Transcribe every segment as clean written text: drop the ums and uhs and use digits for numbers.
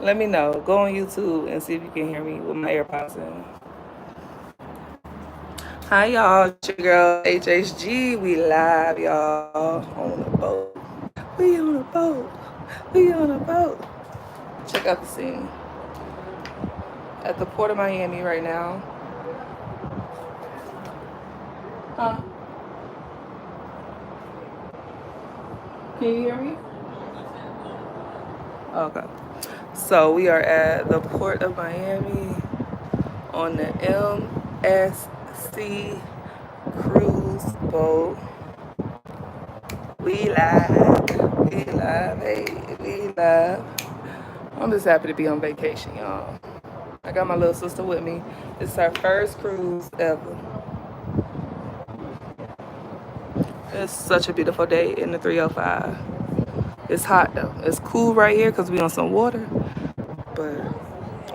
Let me know. Go on YouTube and see if you can hear me with my AirPods in. Hi, y'all. It's your girl, HHG. We live, y'all, on a boat. We on a boat. We on a boat. Check out the scene. At the Port of Miami right now. Huh? Can you hear me? Okay. So we are at the Port of Miami on the MSC cruise boat. We live, hey, we live. I'm just happy to be on vacation, y'all. I got my little sister with me. It's her first cruise ever. It's such a beautiful day in the 305. It's hot though. It's cool right here because we on some water. But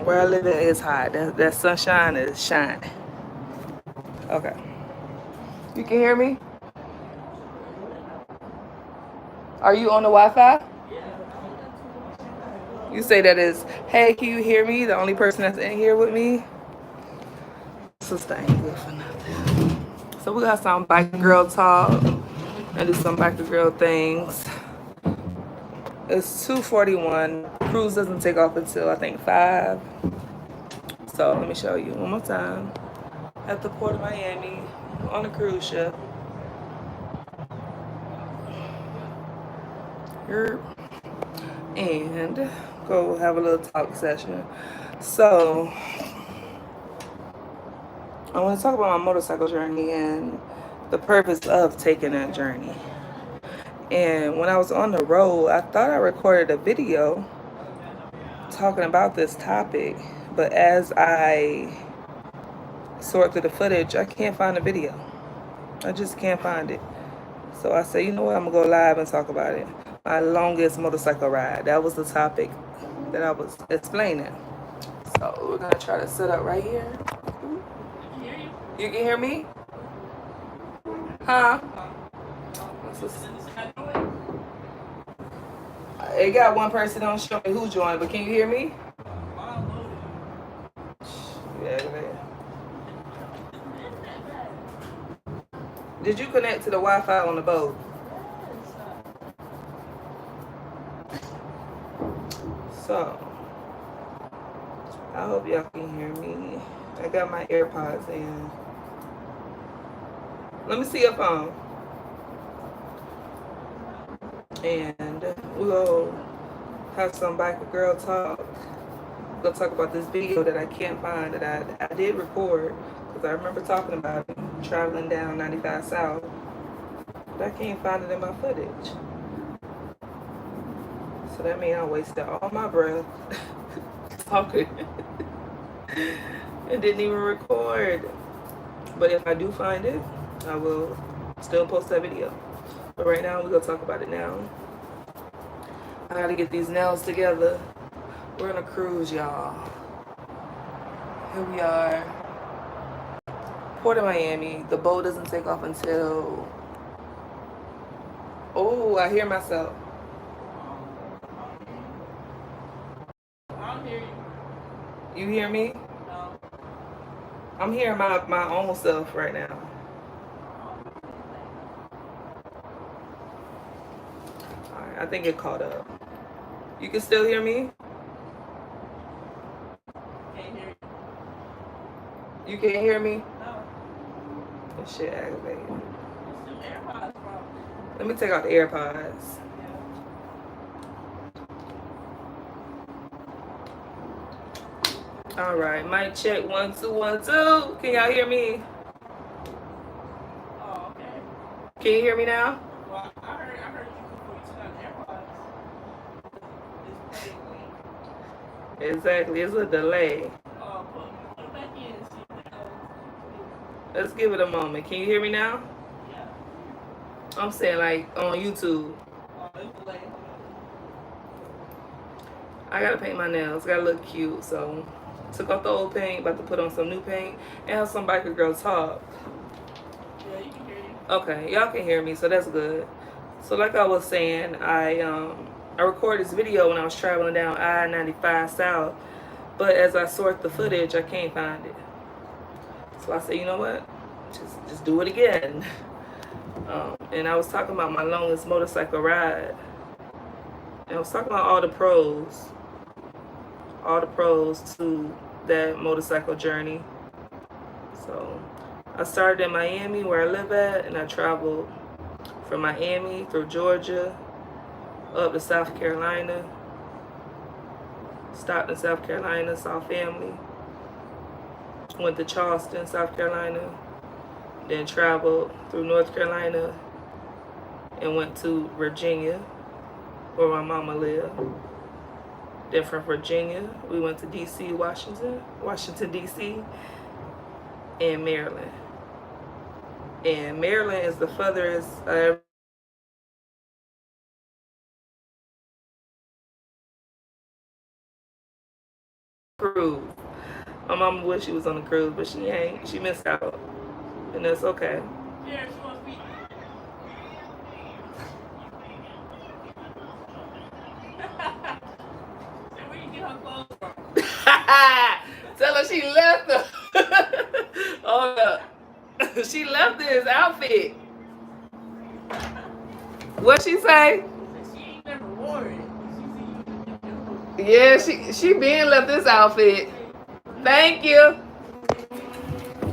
where I live at is hot. That sunshine is shining. Okay. You can hear me? Are you on the Wi-Fi? You say that is, hey, can you hear me? The only person that's in here with me? Sister ain't good for nothing. So we got some biker girl talk and do some biker girl things. It's 2:41. Cruise doesn't take off until I think 5. So let me show you one more time. At the Port of Miami on a cruise ship. And go have a little talk session. So I want to talk about my motorcycle journey and the purpose of taking that journey. And when I was on the road, I thought I recorded a video talking about this topic, but as I sort through the footage, I can't find the video. I just can't find it. So I said, you know what, I'm gonna go live and talk about it. My longest motorcycle ride. That was the topic that I was explaining. So we're gonna try to sit up right here. You can hear me? Huh? It got one person on show me who joined, but can you hear me? Yeah, man. Did you connect to the Wi-Fi on the boat? So, I hope y'all can hear me. I got my AirPods in. Let me see your phone. And we'll have some biker girl talk. We'll talk about this video that I can't find that I did record because I remember talking about it, traveling down 95 South. But I can't find it in my footage. So that means I wasted all my breath talking and didn't even record. But if I do find it, I will still post that video. But right now, we're going to talk about it now. I got to get these nails together. We're on a cruise, y'all. Here we are. Port of Miami. The boat doesn't take off until... Oh, I hear myself. You hear me? No. I'm hearing my own self right now. Alright, I think it caught up. You can still hear me? Can't hear you. You can't hear me? No. This shit aggravating. Let me take out the AirPods. All right, mic check 1 2 1 2. Can y'all hear me? Oh, okay. Can you hear me now? Well, I heard you before you took out the AirPods. Exactly, it's a delay. Oh, put it back in. Let's give it a moment. Can you hear me now? Yeah. I'm saying like on YouTube. Oh, it's delayed. I gotta paint my nails. Gotta look cute, so. Took off the old paint, about to put on some new paint, and have some biker girl talk. Yeah, you can hear you. Okay, y'all can hear me, so that's good. So like I was saying, I I recorded this video when I was traveling down I-95 South, but as I sort the footage, I can't find it. So I said, you know what? Just do it again. And I was talking about my longest motorcycle ride. And I was talking about all the pros to that motorcycle journey. So I started in Miami, where I live at, and I traveled from Miami through Georgia up to South Carolina. Stopped in South Carolina, saw family. Went to Charleston, South Carolina. Then traveled through North Carolina and went to Virginia, where my mama lived. Then from Virginia, we went to D.C., Washington, D.C., and Maryland. And Maryland is the furthest I ever cruise. My mama wished she was on the cruise, but she ain't. She missed out. And that's okay. Yeah, she wants me. Where you get her clothes from? Tell her she left her. Oh, no. She left this outfit. What she say? She ain't never worn it. Yeah, she been left this outfit. Thank you.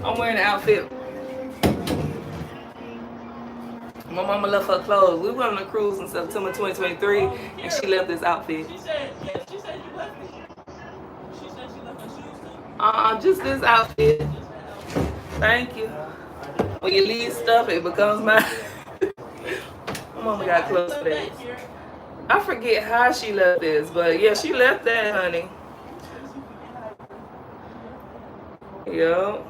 I'm wearing the outfit. My mama left her clothes. We went on a cruise in September 2023, and she left this outfit. She said you left it. She said she left her shoes too. Just this outfit. Thank you. When you leave stuff, it becomes mine. My mama got clothes for that. I forget how she left this, but yeah, she left that, honey. Yo.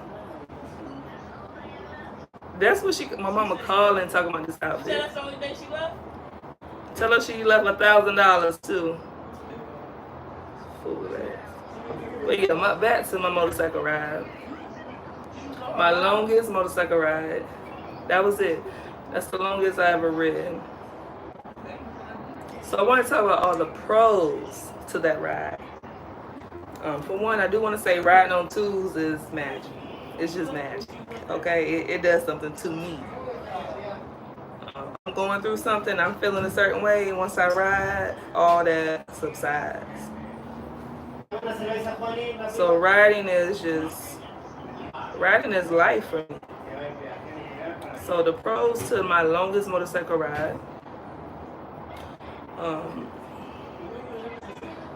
That's what my mama calling talking about this outfit. That's the only thing she left? Tell her she left $1,000 too. Fool ass. But yeah, back to my motorcycle ride. My longest motorcycle ride. That was it. That's the longest I ever ridden. So I want to talk about all the pros to that ride. For one, I do want to say riding on twos is magic. It's just magic. Okay, it does something to me. I'm going through something, I'm feeling a certain way. Once I ride, all that subsides. So riding is life for me. So the pros to my longest motorcycle ride,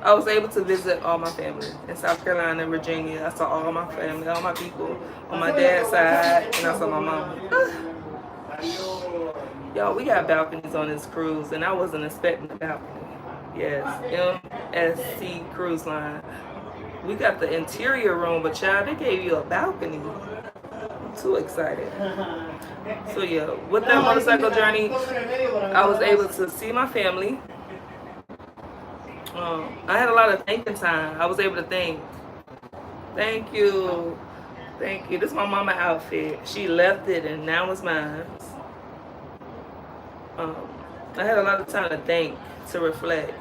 I was able to visit all my family in South Carolina and Virginia. I saw all my family, all my people on my dad's side, and I saw my mama. Y'all, we got balconies on this cruise, and I wasn't expecting a balcony. Yes, MSC Cruise Line. We got the interior room, but child, they gave you a balcony. I'm too excited. So yeah, with that motorcycle journey, I was able to see my family. I had a lot of thinking time. I was able to think. Thank you. Thank you. This is my mama outfit. She left it and now it's mine. I had a lot of time to think, to reflect.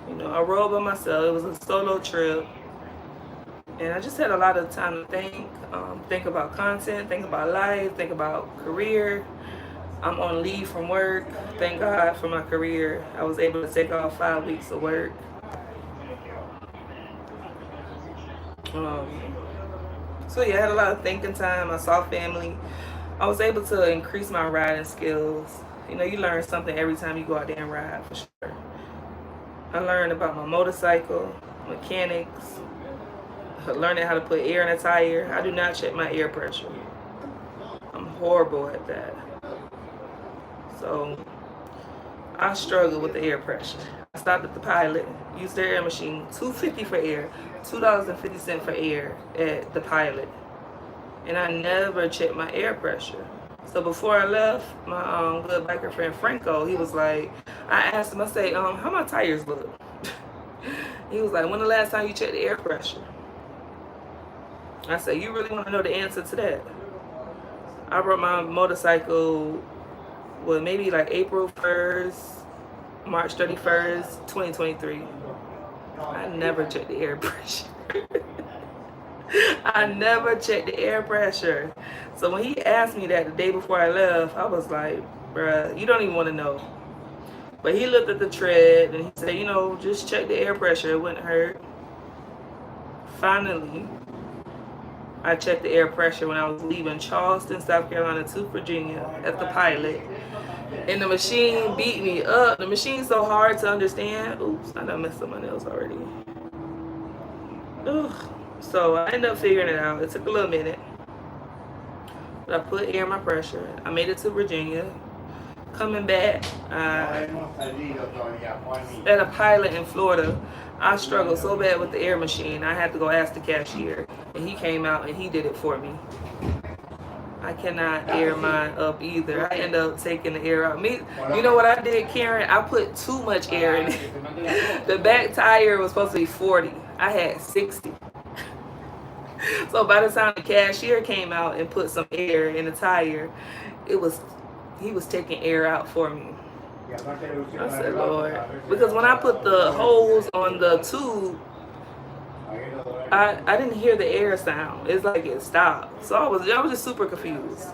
You know, I rode by myself. It was a solo trip. And I just had a lot of time to think about content, think about life, think about career. I'm on leave from work. Thank God for my career. I was able to take off 5 weeks of work. So yeah, I had a lot of thinking time. I saw family. I was able to increase my riding skills. You know, you learn something every time you go out there and ride, for sure. I learned about my motorcycle, mechanics, learning how to put air in a tire. I do not check my air pressure. I'm horrible at that. So I struggle with the air pressure. I stopped at the Pilot, used their air machine, $2.50 for air, $2.50 for air at the Pilot. And I never checked my air pressure. So before I left, my good biker friend Franco, he was like, I asked him, I said, how my tires look? He was like, when the last time you checked the air pressure? I said, you really want to know the answer to that? I brought my motorcycle well, maybe like April 1st, March 31st, 2023. I never checked the air pressure. I never checked the air pressure. So when he asked me that the day before I left, I was like, bruh, you don't even want to know. But he looked at the tread and he said, you know, just check the air pressure. It wouldn't hurt. Finally, I checked the air pressure when I was leaving Charleston, South Carolina to Virginia at the pilot. And the machine beat me up. The machine's so hard to understand. Oops, I done messed up my nails already. Ugh. So I ended up figuring it out. It took a little minute. But I put air in my pressure. I made it to Virginia. Coming back at a pilot in Florida, I struggled so bad with the air machine. I had to go ask the cashier. And he came out and he did it for me. I cannot air mine up either. I end up taking the air out. You know what I did, Karen? I put too much air in it. The back tire was supposed to be 40. I had 60. So by the time the cashier came out and put some air in the tire, he was taking air out for me. I said, Lord. Because when I put the hose on the tube, I didn't hear the air sound. It's like it stopped. So I was just super confused.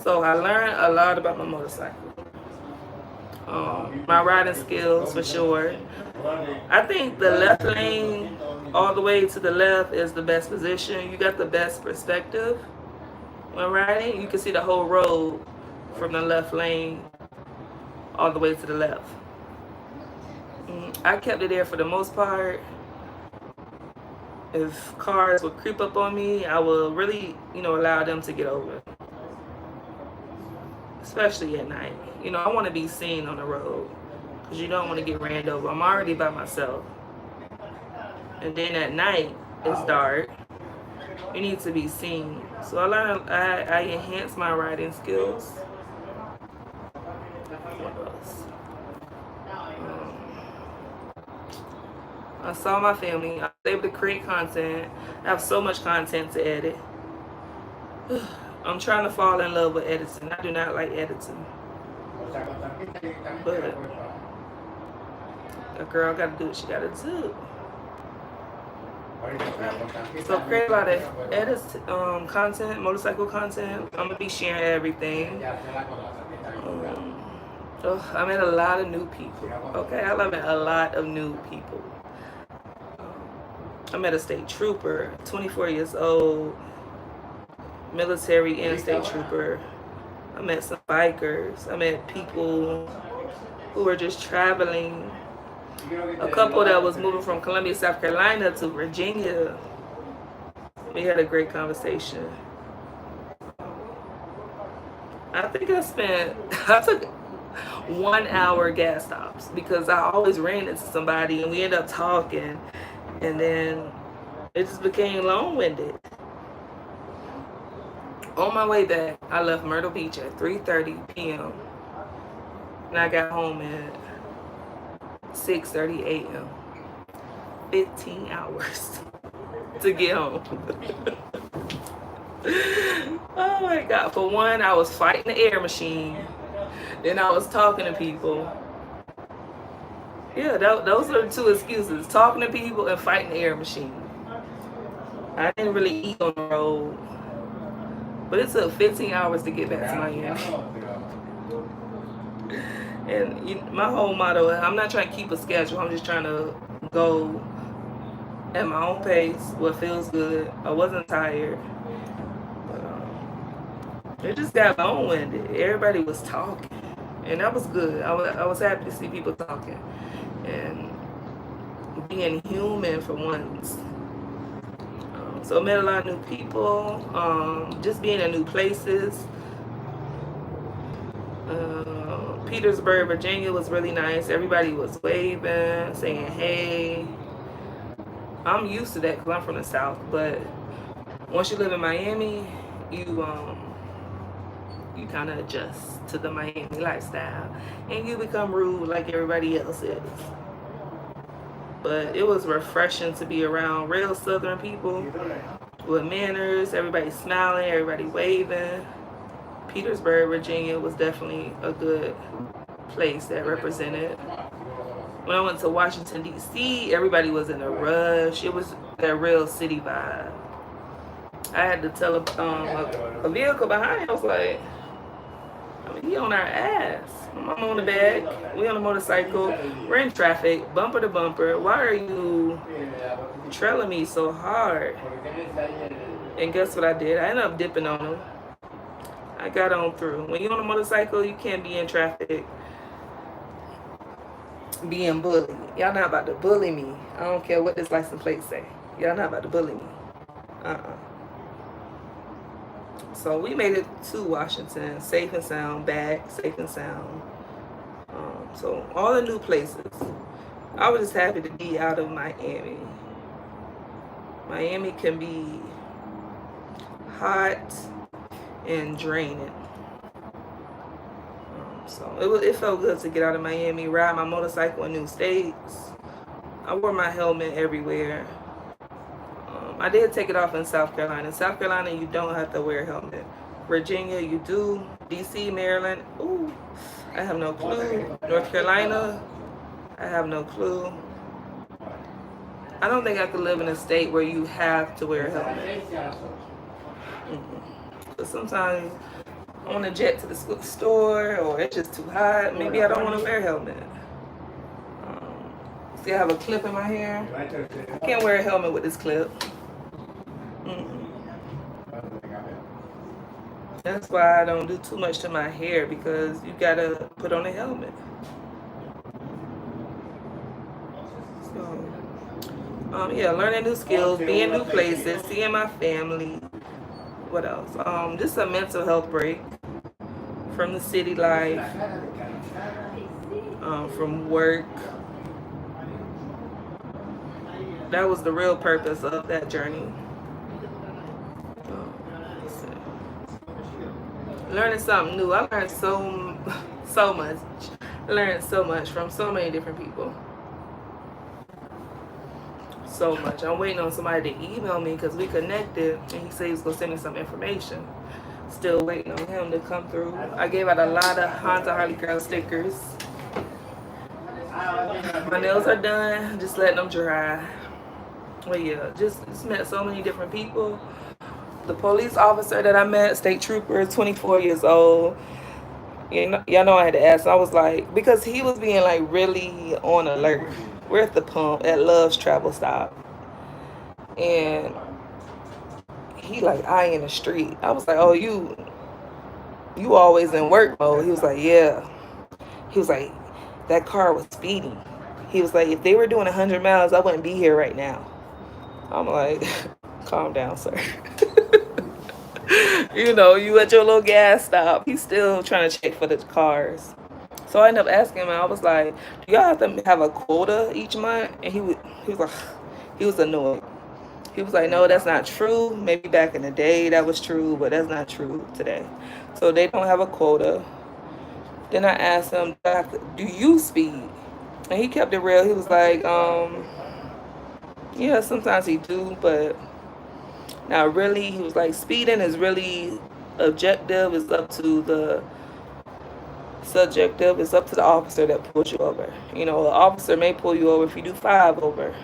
So I learned a lot about my motorcycle. My riding skills for sure. I think the left lane all the way to the left is the best position. You got the best perspective when riding. You can see the whole road from the left lane all the way to the left. I kept it there for the most part. If cars would creep up on me, I will really, allow them to get over. Especially at night. I want to be seen on the road. Because you don't want to get ran over. I'm already by myself. And then at night, it's dark. You need to be seen. So I enhance my riding skills. What else? I saw my family. I was able to create content. I have so much content to edit. I'm trying to fall in love with editing. I do not like editing. But a girl got to do what she got to do. So create a lot of edits, content, motorcycle content. I'm going to be sharing everything. I met a lot of new people. Okay, I met a lot of new people. I met a state trooper, 24 years old, military and state trooper. I met some bikers. I met people who were just traveling. A couple that was moving from Columbia, South Carolina to Virginia. We had a great conversation. I think I took 1 hour gas stops because I always ran into somebody and we ended up talking. And then it just became long-winded. On my way back, I left Myrtle Beach at 3:30 p.m. And I got home at 6:30 a.m. 15 hours to get home. Oh my God. For one, I was fighting the air machine. Then I was talking to people. Yeah, those are the two excuses. Talking to people and fighting the air machine. I didn't really eat on the road. But it took 15 hours to get back to Miami. And my whole motto is I'm not trying to keep a schedule. I'm just trying to go at my own pace, what feels good. I wasn't tired. But, it just got long-winded. Everybody was talking. And that was good. I was happy to see people talking. And being human for once. So I met a lot of new people. Just being in new places. Petersburg, Virginia was really nice. Everybody was waving, saying hey. I'm used to that because I'm from the South. But once you live in Miami, you kind of adjust to the Miami lifestyle. And you become rude like everybody else is. But it was refreshing to be around real Southern people with manners. Everybody smiling, everybody waving. Petersburg, Virginia was definitely a good place that represented. When I went to Washington, D.C., everybody was in a rush. It was that real city vibe. I had to tell a vehicle behind me. I was like, I mean, he on our ass. I'm on the back. We on a motorcycle. We're in traffic, bumper to bumper. Why are you trailing me so hard? And guess what I did? I ended up dipping on him. I got on through. When you're on a motorcycle, you can't be in traffic being bullied. Y'all not about to bully me. I don't care what this license plate say. Y'all not about to bully me. So we made it to Washington, safe and sound, back, safe and sound. So all the new places. I was just happy to be out of Miami. Miami can be hot and draining. So it felt good to get out of Miami, ride my motorcycle in new states. I wore my helmet everywhere. I did take it off in South Carolina. In South Carolina, you don't have to wear a helmet. Virginia, you do. DC, Maryland, ooh, I have no clue. North Carolina, I have no clue. I don't think I could live in a state where you have to wear a helmet. But sometimes I want to jet to the store, or it's just too hot. Maybe I don't want to wear a helmet. See, I have a clip in my hair. I can't wear a helmet with this clip. That's why I don't do too much to my hair, because you gotta put on a helmet. So, yeah, learning new skills, being new places, seeing my family. What else? Just a mental health break from the city life, from work. That was the real purpose of that journey. Learning something new. I learned so much. I learned so much from so many different people. So much. I'm waiting on somebody to email me because we connected, and he said he was going to send me some information. Still waiting on him to come through. I gave out a lot of HondaHarleyGurl stickers. My nails are done. Just letting them dry. Well, yeah, just met so many different people. The police officer that I met, state trooper, 24 years old. Y'all know I had to ask. I was like, because he was being like really on alert. We're at the pump at Love's Travel Stop, and he like eyeing the street. I was like, oh, you always in work mode. He was like, yeah. He was like, that car was speeding. He was like, if they were doing 100 miles, I wouldn't be here right now. I'm like, calm down, sir. You at your little gas stop. He's still trying to check for the cars. So I ended up asking him, I was like, do y'all have to have a quota each month? And he was like, he was annoyed. He was like, no, that's not true. Maybe back in the day that was true, but that's not true today. So they don't have a quota. Then I asked him, do you speed? And he kept it real. He was like, yeah, sometimes he do, but not really. He was like, speeding is really objective. It's up to the subjective. It's up to the officer that pulls you over. An officer may pull you over if you do 5 over.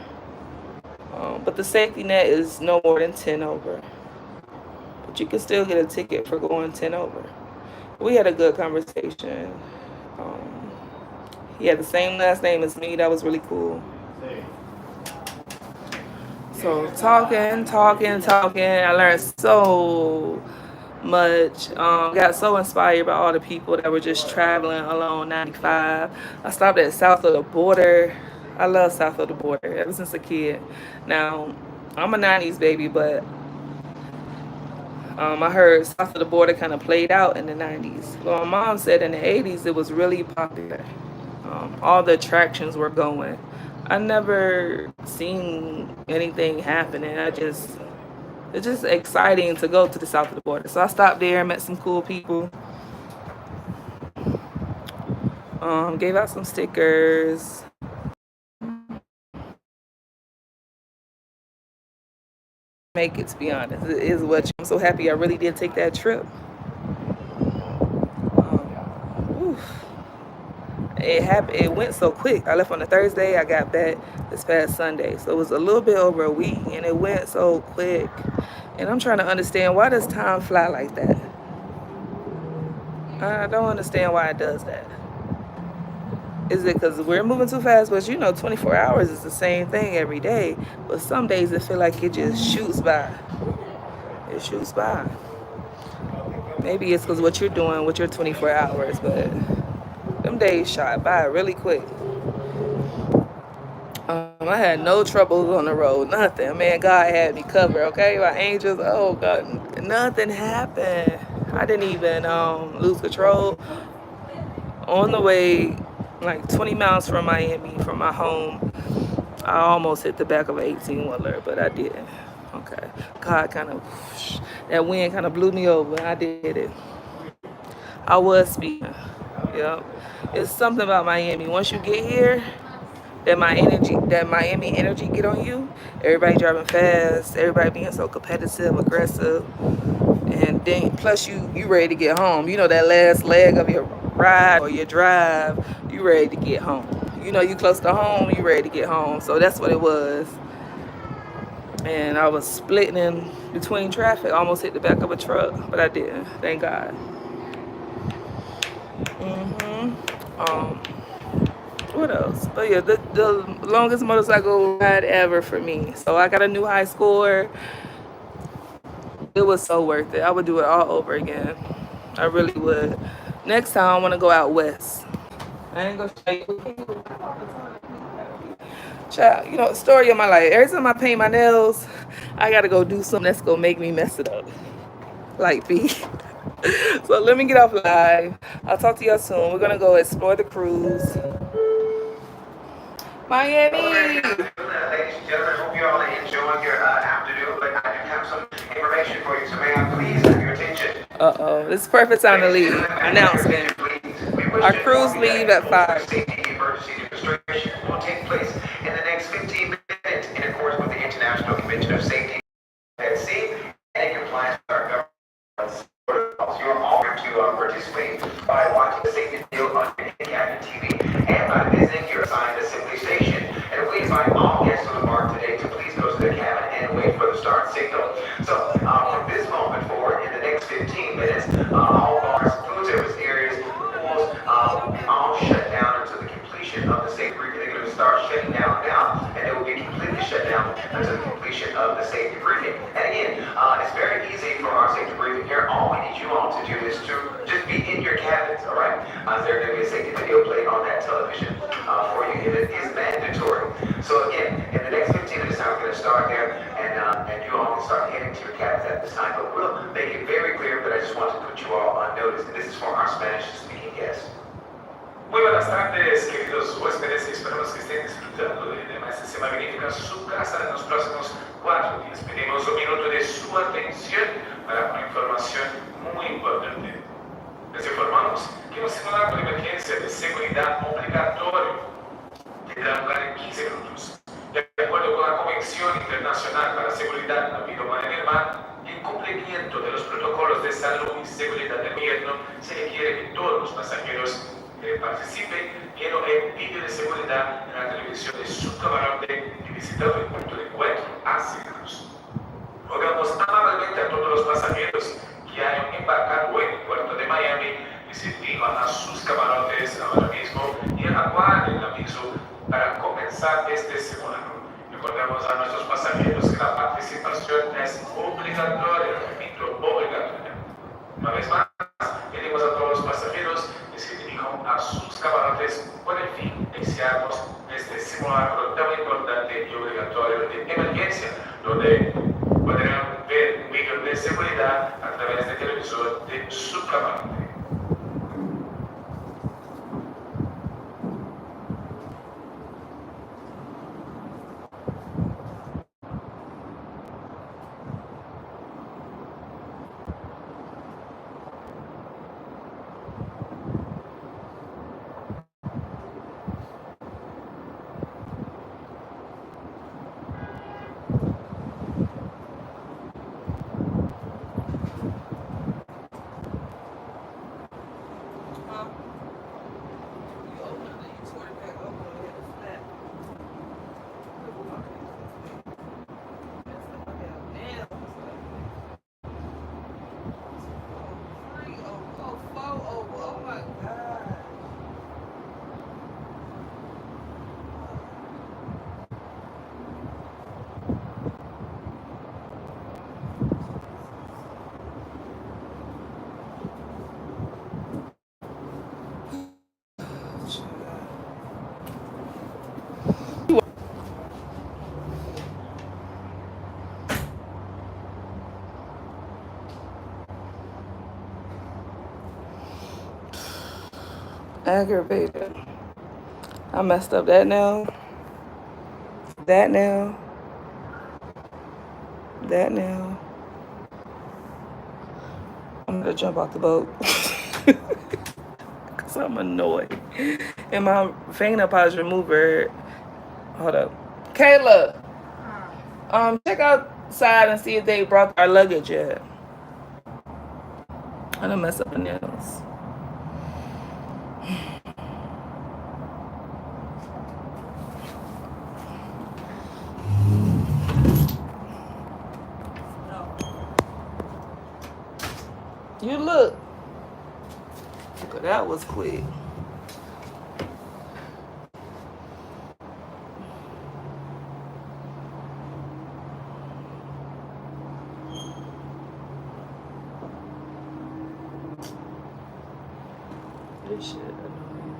But the safety net is no more than 10 over. But you can still get a ticket for going 10 over. We had a good conversation. He had the same last name as me. That was really cool. So talking. I learned so much. Got so inspired by all the people that were just traveling along 95. I stopped at south of the border. I love south of the border ever since a kid. Now, I'm a 90s baby, but I heard south of the border kind of played out in the 90s. Well, my mom said in the 80s it was really popular. All the attractions were going. I never seen anything happening. It's just exciting to go to the south of the border. So I stopped there, met some cool people. Gave out some stickers. Make it, to be honest. It is what I'm so happy I really did take that trip. It happened. It went so quick. I left on a Thursday. I got back this past Sunday, so it was a little bit over a week, and it went so quick. And I'm trying to understand, why does time fly like that? I don't understand why it does that. Is it because we're moving too fast? But 24 hours is the same thing every day. But some days it feel like it just shoots by. It shoots by. Maybe it's because what you're doing with your 24 hours, but them days shot by really quick. I had no troubles on the road, nothing. Man, God had me covered, okay? My angels, oh God, nothing happened. I didn't even lose control. On the way, like 20 miles from Miami, from my home, I almost hit the back of an 18-wheeler, but I didn't. Okay. God that wind kind of blew me over, and I did it. I was speeding. Yep. It's something about Miami. Once you get here, that Miami energy get on you. Everybody driving fast, everybody being so competitive, aggressive, and then plus you ready to get home. That last leg of your ride or your drive, you ready to get home. You close to home, you ready to get home. So that's what it was. And I was splitting in between traffic, almost hit the back of a truck, but I didn't. Thank God. What else? But yeah, the longest motorcycle ride ever for me. So I got a new high score. It was so worth it. I would do it all over again. I really would. Next time I want to go out west. I ain't gonna show you. Child, story of my life. Every time I paint my nails, I gotta go do something that's gonna make me mess it up. Like me. So let me get off live. I'll talk to y'all soon. We're gonna go explore the cruise. Miami. Ladies and gentlemen, hope you all are enjoying your afternoon, but I do have some information for you, so may I please have your attention? This is perfect time to leave. Announcement. Our cruise leave at 5. Safety emergency demonstration will take place in the next 15 minutes in accordance with the International Convention of Safety at Sea and in compliance with our government's protocols. You are all to participate by watching the safety video on Cashapp TV and by visiting your assigned assembly station. And we invite all guests on the mark today to please go to the cabin and wait for the start signal. So from this moment forward, in the next 15 minutes, all bars, food service areas, pools, all shut down until the completion of the safety briefing. They're going to start shutting down now, and it will be completely shut down until the completion of the safety briefing. And again, it's very easy for our safety briefing here. All we need you all to do is to just be in your cabins, all right? There's going to be a safety video played on that television for you, and it is mandatory. So again, in the next 15 minutes, I'm going to start there, and you all can start heading to your cabins at this time. But we'll make it very clear, but I just want to put you all on notice, and this is for our Spanish-speaking guests. Muy buenas tardes, queridos huéspedes, y esperamos que estén disfrutando de esta magnífica su casa en los próximos 4 días. Pedimos un minuto de su atención para una información muy importante. Les informamos que un simulacro de emergencia de seguridad obligatorio tendrá lugar en 15 minutos. De acuerdo con la Convención Internacional para la Seguridad en la Vida Humana en el Mar, en cumplimiento de los protocolos de salud y seguridad del gobierno, se requiere que todos los pasajeros participen viendo el vídeo de seguridad en la televisión de su camarote y visitando el punto de encuentro hacia cruz. Rogamos amablemente a todos los pasajeros que hayan embarcado en el puerto de Miami y se dirijan a sus camarotes ahora mismo y aguarden el aviso para comenzar este simulacro. Recordamos a nuestros pasajeros que la participación es obligatoria, repito, obligatoria. Una vez más, pedimos a todos los pasajeros que se dirijan a sus camarotes con el fin de iniciarnos este simulacro tan importante y obligatorio de emergencia, donde podrán ver un vídeo de seguridad a través del televisor de su camarote. Aggravated. I messed up that now. That now. That now. I'm gonna jump off the boat. Cause I'm annoyed. And my finger polish remover. Hold up. Kayla. Check outside and see if they brought our luggage yet. I done mess up the nails. You look. That was quick. This shit annoying.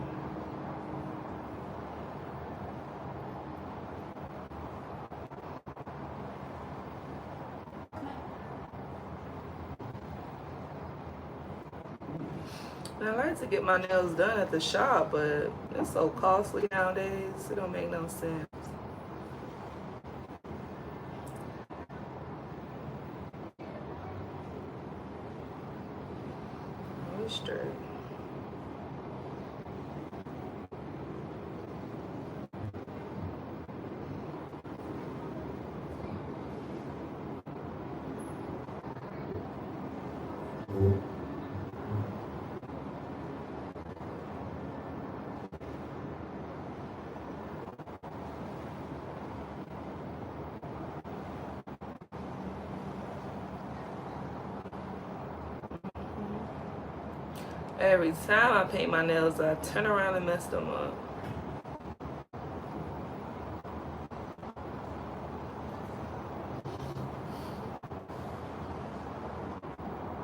I like to get my nails done at the shop, but it's so costly nowadays. It don't make no sense. We straight. Every time I paint my nails, I turn around and mess them up.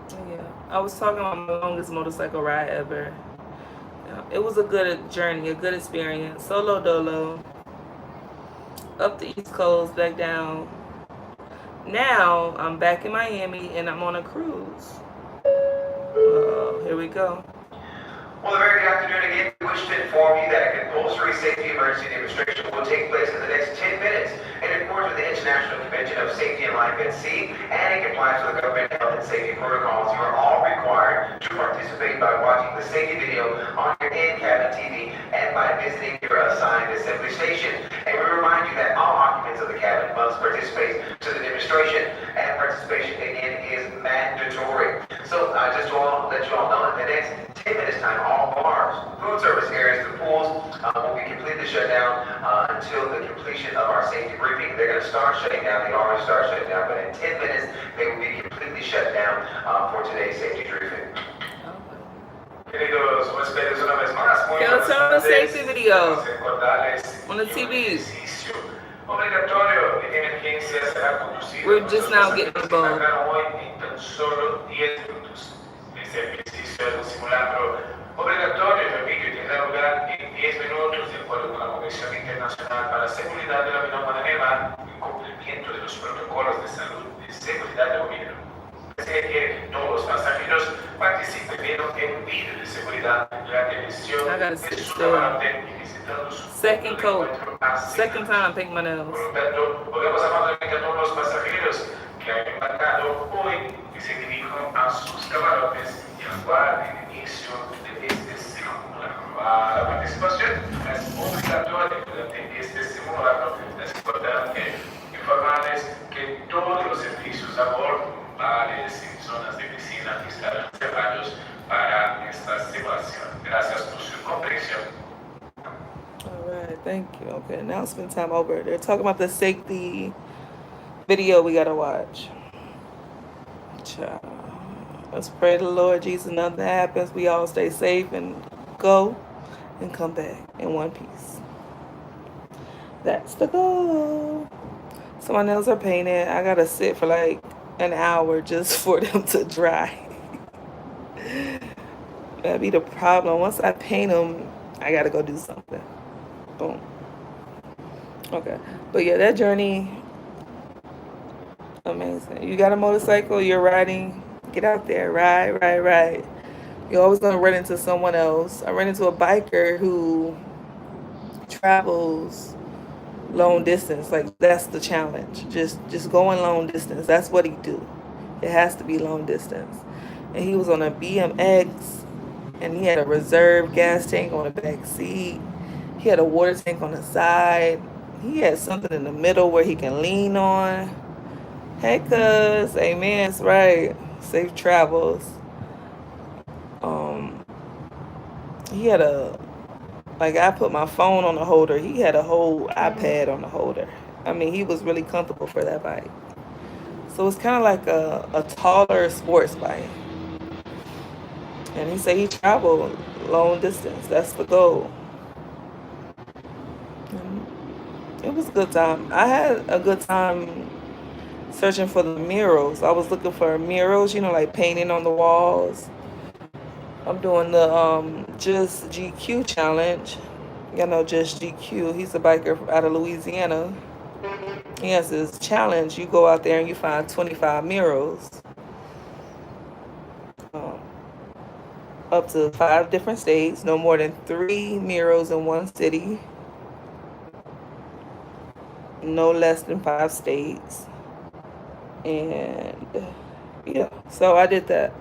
Yeah, I was talking about my longest motorcycle ride ever. It was a good journey, a good experience. Solo dolo. Up the East Coast, back down. Now I'm back in Miami and I'm on a cruise. Here we go. Well, the very afternoon again, we wish to inform you that a compulsory safety emergency demonstration will take place in the next 10 minutes in accordance with the International Convention of Safety and Life at Sea and in compliance with the government health and safety protocols. You are all required to participate by watching the safety video on your in-cabin TV and by visiting your assigned assembly station. And we remind you that all occupants of the cabin must participate to the demonstration, and participation again is mandatory. So just to let you all know, in the next 10 minutes time, all bars, food service areas, the pools will be completely shut down until the completion of our safety briefing. They're going to start shutting down. They already start shutting down, but in 10 minutes, they will be completely shut down for today's safety briefing. Queridos huéspedes, una vez más, muy buenas tardes. Safety video on the TV. Obligatorio de emergencia será conducido. We're just now getting the ball. Hoy en tan solo 10 minutos. Este ejercicio es un simulacro obligatorio, repito, y tendrá lugar en 10 minutos de acuerdo con la Comisión Internacional para la Seguridad de la Vida Humana en cumplimiento de los protocolos de salud y seguridad del gobierno. Se requiere que todos los pasajeros participen en un vídeo de seguridad de la televisión de su camarote y visitando su second coat. Second time pink my nails. Por lo tanto, volvemos amablemente a todos los pasajeros que han embarcado hoy y se dirijan a sus camarotes y aguarden el inicio de este simulacro. La participación es obligatoria durante este simulacro. Es importante informarles que todos los servicios a bordo, bares y zonas de piscina estarán cerrados para esta simulación. Gracias por su comprensión. All right, thank you. Okay, announcement time over. They're talking about the safety video we gotta watch. Child. Let's pray to the Lord Jesus nothing happens. We all stay safe and go and come back in one piece. That's the goal. So my nails are painted. I gotta sit for like an hour just for them to dry. That'd be the problem. Once I paint them, I gotta go do something. Boom. Okay. But yeah, that journey, amazing. You got a motorcycle, you're riding, get out there, ride. You're always gonna run into someone else. I ran into a biker who travels long distance. Like that's the challenge. Just going long distance. That's what he do. It has to be long distance. And he was on a BMX, and he had a reserve gas tank on the back seat. He had a water tank on the side. He had something in the middle where he can lean on. Hey, cuz, amen. That's right. Safe travels. Um, he had a like I put my phone on the holder. He had a whole iPad on the holder. I mean, he was really comfortable for that bike. So it's kind of like a taller sports bike. And he said he traveled long distance. That's the goal. And it was a good time. I had a good time searching for the murals. I was looking for murals, like painting on the walls. I'm doing the Just GQ challenge. Just GQ. He's a biker out of Louisiana. He has this challenge. You go out there and you find 25 murals, um, up to 5 different states, no more than 3 murals in one city, no less than 5 states. And yeah, so I did that.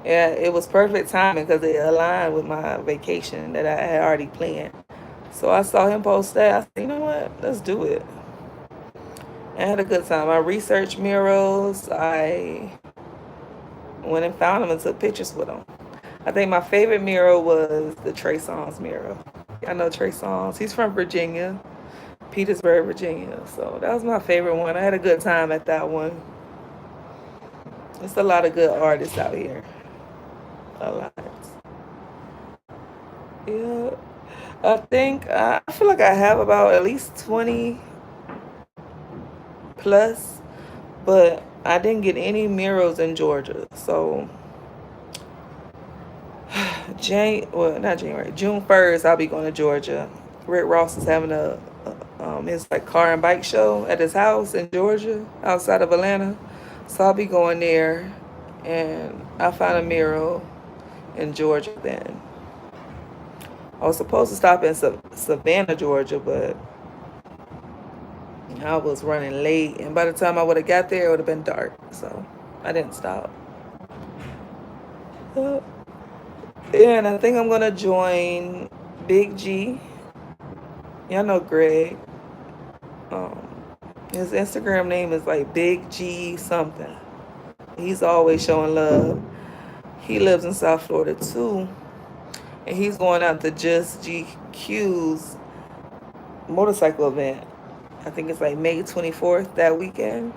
Yeah, it was perfect timing because it aligned with my vacation that I had already planned. So I saw him post that. I said, you know what? Let's do it. I had a good time. I researched murals. I went and found them and took pictures with them. I think my favorite mural was the Trey Songz mural. I know Trey Songz. He's from Virginia, Petersburg, Virginia. So that was my favorite one. I had a good time at that one. There's a lot of good artists out here. A lot. Yeah. I feel like I have about at least 20 plus, but I didn't get any murals in Georgia. So not January, June 1st, I'll be going to Georgia. Rick Ross is having his like car and bike show at his house in Georgia, outside of Atlanta. So I'll be going there, and I found a mural in Georgia then. I was supposed to stop in Savannah, Georgia, but I was running late, and by the time I would have got there, it would have been dark. So I didn't stop. Uh, yeah, and I think I'm gonna join Big G. Y'all know Greg. Um, his Instagram name is like Big G something. He's always showing love. He lives in South Florida too, and he's going out to Just GQ's motorcycle event. I think it's like May 24th that weekend.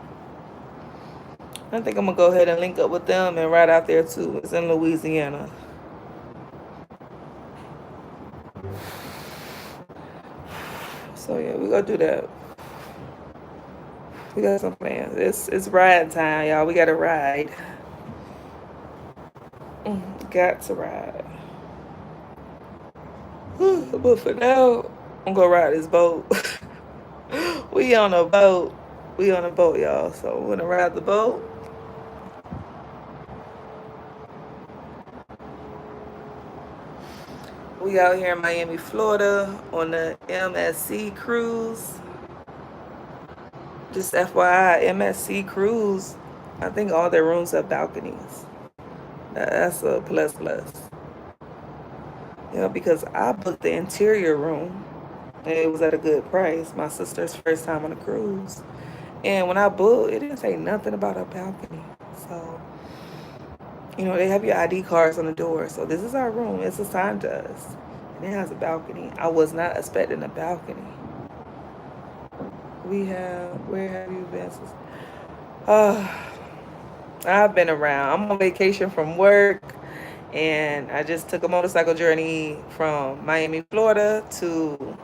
I think I'm gonna go ahead and link up with them and ride out there too. It's in Louisiana. So yeah, we gonna do that. We got some plans. It's ride time, y'all. We gotta ride. Got to ride. But for now, I'm gonna ride this boat. We on a boat. We on a boat, y'all. So we're gonna ride the boat. We out here in Miami, Florida on the MSC cruise. Just FYI, MSC cruise, I think all their rooms have balconies. That's a plus plus. Because I booked the interior room and it was at a good price. My sister's first time on a cruise. And when I booked, it didn't say nothing about a balcony. So, they have your ID cards on the door. So this is our room. It's assigned to us. And it has a balcony. I was not expecting a balcony. Where have you been? I've been around. I'm on vacation from work. And I just took a motorcycle journey from Miami, Florida to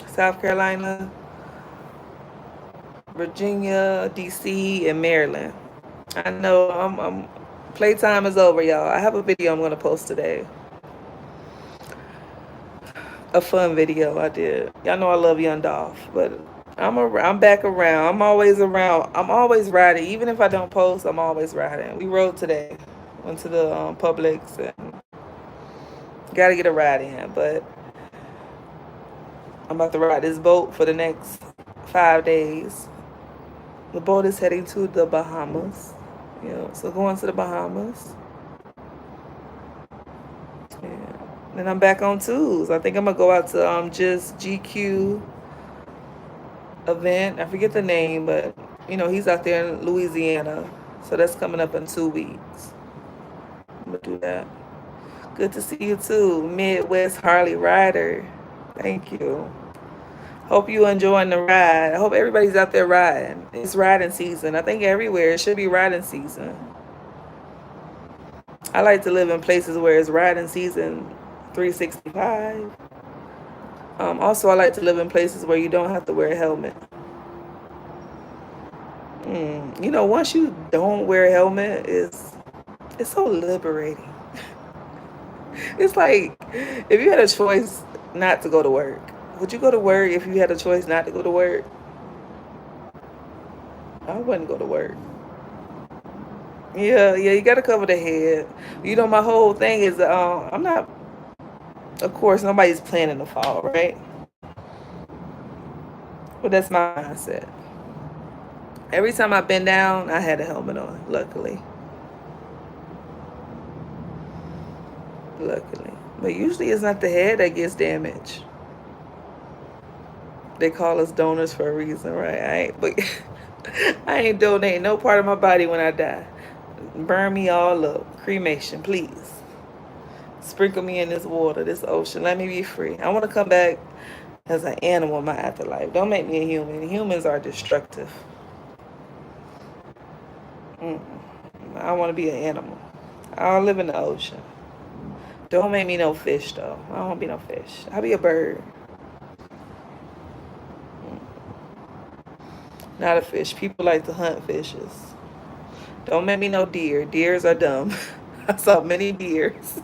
South Carolina, Virginia, DC, and Maryland. I know I'm playtime is over, y'all. I have a video I'm gonna post today. A fun video I did. Y'all know I love Young Dolph, but I'm back around. I'm always around. I'm always riding. Even if I don't post, I'm always riding. We rode today. Went to the Publix and Gotta get a ride in, but I'm about to ride this boat for the next 5 days. The boat is heading to the Bahamas. So going to the Bahamas. Yeah. Then I'm back on twos. I think I'm gonna go out to just GQ event. I forget the name, but he's out there in Louisiana. So that's coming up in 2 weeks. I'm gonna do that. Good to see you too, Midwest Harley Rider. Thank you. Hope you enjoying the ride. I hope everybody's out there riding. It's riding season. I think everywhere it should be riding season. I like to live in places where it's riding season 365. Also, I like to live in places where you don't have to wear a helmet. Once you don't wear a helmet, it's so liberating. It's like if you had a choice not to go to work, would you go to work if you had a choice not to go to work? I wouldn't go to work. Yeah, you got to cover the head. My whole thing is I'm not, of course, nobody's planning to fall, right? But that's my mindset. Every time I've been down, I had a helmet on, luckily. But usually it's not the head that gets damaged. They call us donors for a reason, right? I ain't donating no part of my body when I die. Burn me all up. Cremation, please. Sprinkle me in this water, this ocean. Let me be free. I want to come back as an animal in my afterlife. Don't make me a human. Humans are destructive. I want to be an animal. I'll live in the ocean. Don't make me no fish, though. I don't want to be no fish. I'll be a bird. Not a fish. People like to hunt fishes. Don't make me no deer. Deers are dumb. I saw many deers.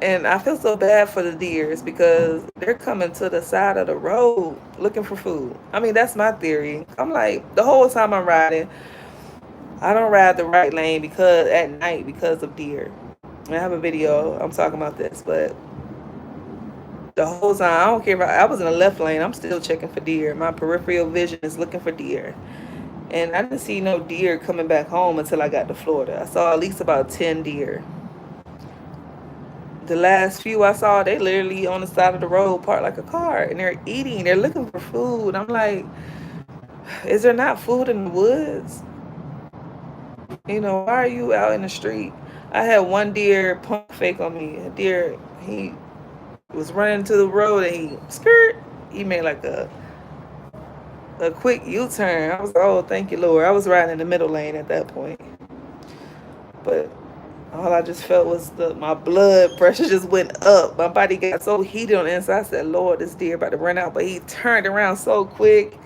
And I feel so bad for the deers because they're coming to the side of the road looking for food. I mean, that's my theory. I'm like, the whole time I'm riding, I don't ride the right lane at night because of deer. I have a video, I'm talking about this, but the whole time, I don't care if I was in the left lane, I'm still checking for deer. My peripheral vision is looking for deer. And I didn't see no deer coming back home until I got to Florida. I saw at least about 10 deer. The last few I saw, they literally on the side of the road parked like a car, and they're eating. They're looking for food. I'm like, is there not food in the woods? Why are you out in the street? I had one deer pump fake on me. A deer, he was running to the road and he made like a quick U-turn. I was like, oh, thank you, Lord. I was riding in the middle lane at that point. But all I just felt was my blood pressure just went up. My body got so heated on the inside. I said, Lord, this deer about to run out. But he turned around so quick.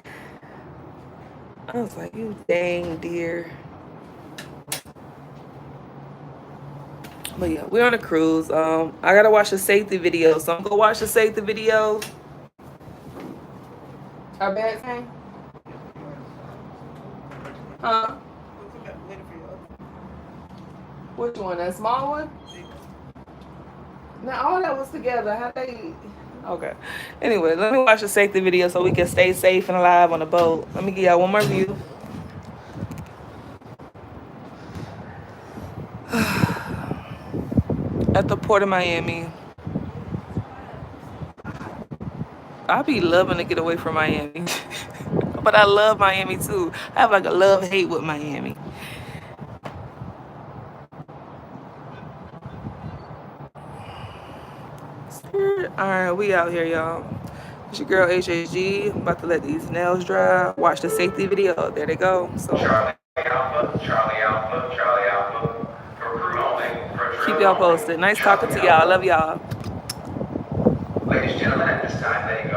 I was like, you dang deer. But yeah, we're on a cruise. I gotta watch the safety video, so I'm gonna watch the safety video. Our bags hang? Huh? Which one? That small one? Now all that was together. How they? Okay. Anyway, let me watch the safety video so we can stay safe and alive on the boat. Let me give y'all one more view. At the port of Miami. I be loving to get away from Miami. But I love Miami too. I have like a love-hate with Miami. Alright, we out here, y'all. It's your girl HHG. I'm about to let these nails dry. Watch the safety video. There they go. So Charlie Alpha, for crew only. Keep y'all posted. Nice talking to y'all. I love y'all. Ladies and gentlemen, at this time, letting